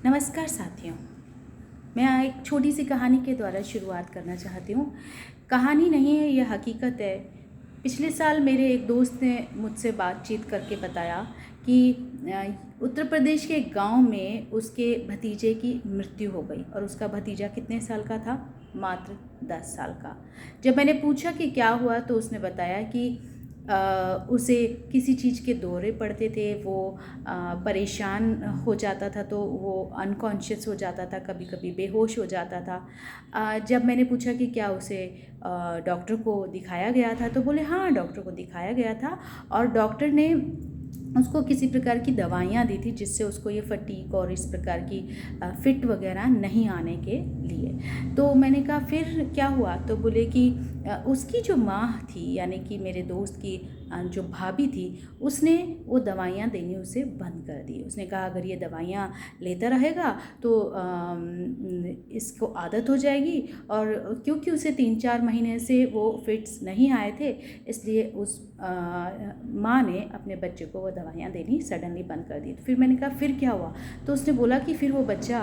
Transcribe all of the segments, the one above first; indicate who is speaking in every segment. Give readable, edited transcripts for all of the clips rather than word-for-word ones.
Speaker 1: नमस्कार साथियों, मैं एक छोटी सी कहानी के द्वारा शुरुआत करना चाहती हूँ। कहानी नहीं है, यह हकीकत है। पिछले साल मेरे एक दोस्त ने मुझसे बातचीत करके बताया कि उत्तर प्रदेश के एक गांव में उसके भतीजे की मृत्यु हो गई और उसका भतीजा कितने साल का था? मात्र 10 साल का। जब मैंने पूछा कि क्या हुआ तो उसने बताया कि उसे किसी चीज़ के दौरे पड़ते थे, वो परेशान हो जाता था तो वो अनकॉन्शियस हो जाता था, कभी कभी बेहोश हो जाता था। जब मैंने पूछा कि क्या उसे डॉक्टर को दिखाया गया था तो बोले हाँ, डॉक्टर को दिखाया गया था और डॉक्टर ने उसको किसी प्रकार की दवाइयाँ दी थी जिससे उसको ये फटीक और इस प्रकार की फिट वगैरह नहीं आने के लिए। तो मैंने कहा फिर क्या हुआ? तो बोले कि उसकी जो माँ थी, यानी कि मेरे दोस्त की जो भाभी थी, उसने वो दवाइयाँ देनी उसे बंद कर दी। उसने कहा अगर ये दवाइयाँ लेता रहेगा तो इसको आदत हो जाएगी, और क्योंकि उसे 3-4 महीने से वो फिट्स नहीं आए थे, इसलिए उस माँ ने अपने बच्चे को वो दवाइयाँ देनी सडनली बंद कर दी। तो फिर मैंने कहा फिर क्या हुआ? तो उसने बोला कि फिर वो बच्चा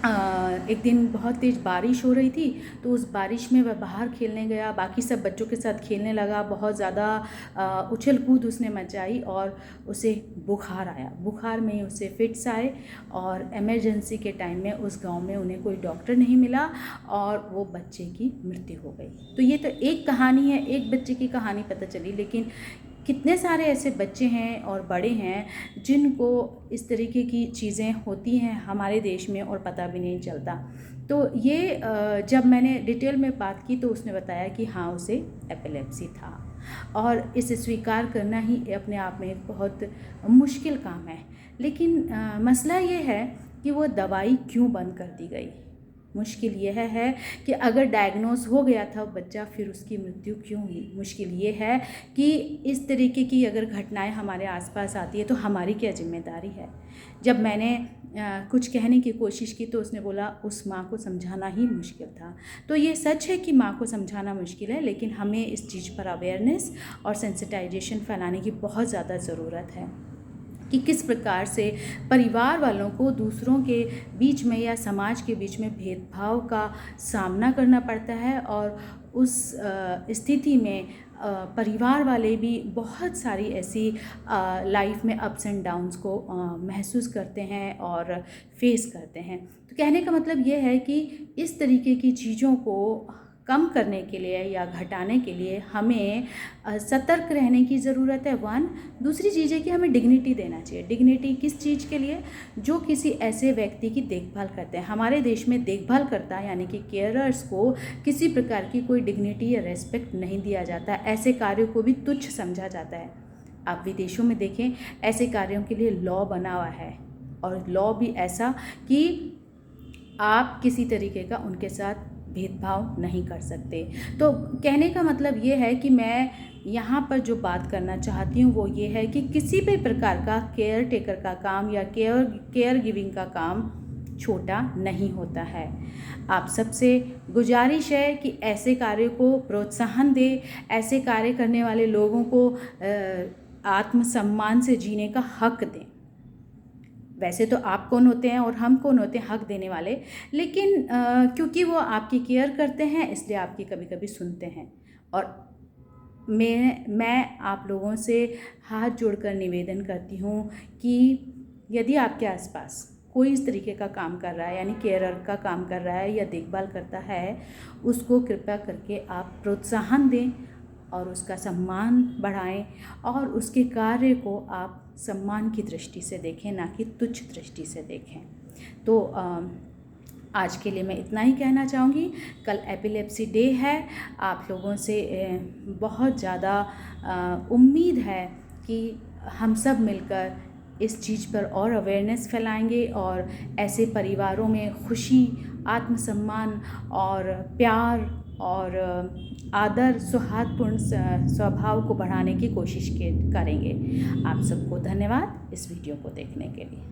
Speaker 1: एक दिन बहुत तेज़ बारिश हो रही थी तो उस बारिश में वह बाहर खेलने गया, बाकी सब बच्चों के साथ खेलने लगा, बहुत ज़्यादा उछल कूद उसने मचाई और उसे बुखार आया। बुखार में उसे फिट्स आए और इमरजेंसी के टाइम में उस गांव में उन्हें कोई डॉक्टर नहीं मिला और वो बच्चे की मृत्यु हो गई। तो ये तो एक कहानी है, एक बच्चे की कहानी पता चली, लेकिन कितने सारे ऐसे बच्चे हैं और बड़े हैं जिनको इस तरीके की चीज़ें होती हैं हमारे देश में और पता भी नहीं चलता। तो ये जब मैंने डिटेल में बात की तो उसने बताया कि हाँ, उसे एपिलेप्सी था और इसे स्वीकार करना ही अपने आप में एक बहुत मुश्किल काम है। लेकिन मसला ये है कि वो दवाई क्यों बंद कर दी गई। मुश्किल यह है कि अगर डायग्नोस हो गया था बच्चा, फिर उसकी मृत्यु क्यों हुई। मुश्किल ये है कि इस तरीके की अगर घटनाएं हमारे आसपास आती है तो हमारी क्या जिम्मेदारी है। जब मैंने कुछ कहने की कोशिश की तो उसने बोला उस माँ को समझाना ही मुश्किल था। तो ये सच है कि माँ को समझाना मुश्किल है, लेकिन हमें इस चीज़ पर अवेयरनेस और सेंसिटाइजेशन फैलाने की बहुत ज़्यादा ज़रूरत है कि किस प्रकार से परिवार वालों को दूसरों के बीच में या समाज के बीच में भेदभाव का सामना करना पड़ता है, और उस स्थिति में परिवार वाले भी बहुत सारी ऐसी लाइफ में अप्स एंड डाउन्स को महसूस करते हैं और फेस करते हैं। तो कहने का मतलब ये है कि इस तरीके की चीज़ों को कम करने के लिए या घटाने के लिए हमें सतर्क रहने की ज़रूरत है। वन, दूसरी चीज़ है कि हमें डिग्निटी देना चाहिए। डिग्निटी किस चीज़ के लिए? जो किसी ऐसे व्यक्ति की देखभाल करते हैं। हमारे देश में देखभाल करता है यानी कि केयरर्स को किसी प्रकार की कोई डिग्निटी या रेस्पेक्ट नहीं दिया जाता। ऐसे कार्यों को भी तुच्छ समझा जाता है। आप विदेशों में देखें, ऐसे कार्यों के लिए लॉ बना हुआ है, और लॉ भी ऐसा कि आप किसी तरीके का उनके साथ भेदभाव नहीं कर सकते। तो कहने का मतलब ये है कि मैं यहाँ पर जो बात करना चाहती हूँ वो ये है कि किसी भी प्रकार का केयर टेकर का काम या केयर गिविंग का काम छोटा नहीं होता है। आप सबसे गुजारिश है कि ऐसे कार्यों को प्रोत्साहन दें, ऐसे कार्य करने वाले लोगों को आत्मसम्मान से जीने का हक दें। वैसे तो आप कौन होते हैं और हम कौन होते हैं हक देने वाले, लेकिन क्योंकि वो आपकी केयर करते हैं इसलिए आपकी कभी कभी सुनते हैं। और मैं आप लोगों से हाथ जोड़कर निवेदन करती हूँ कि यदि आपके आसपास कोई इस तरीके का काम कर रहा है, यानी केयरर का काम कर रहा है या देखभाल करता है, उसको कृपया करके आप प्रोत्साहन दें और उसका सम्मान बढ़ाएं और उसके कार्य को आप सम्मान की दृष्टि से देखें, ना कि तुच्छ दृष्टि से देखें। तो आज के लिए मैं इतना ही कहना चाहूँगी। कल एपिलेप्सी डे है। आप लोगों से बहुत ज़्यादा उम्मीद है कि हम सब मिलकर इस चीज़ पर और अवेयरनेस फैलाएंगे और ऐसे परिवारों में खुशी, आत्मसम्मान और प्यार और आदर, सौहार्दपूर्ण स्वभाव को बढ़ाने की कोशिश करेंगे। आप सबको धन्यवाद इस वीडियो को देखने के लिए।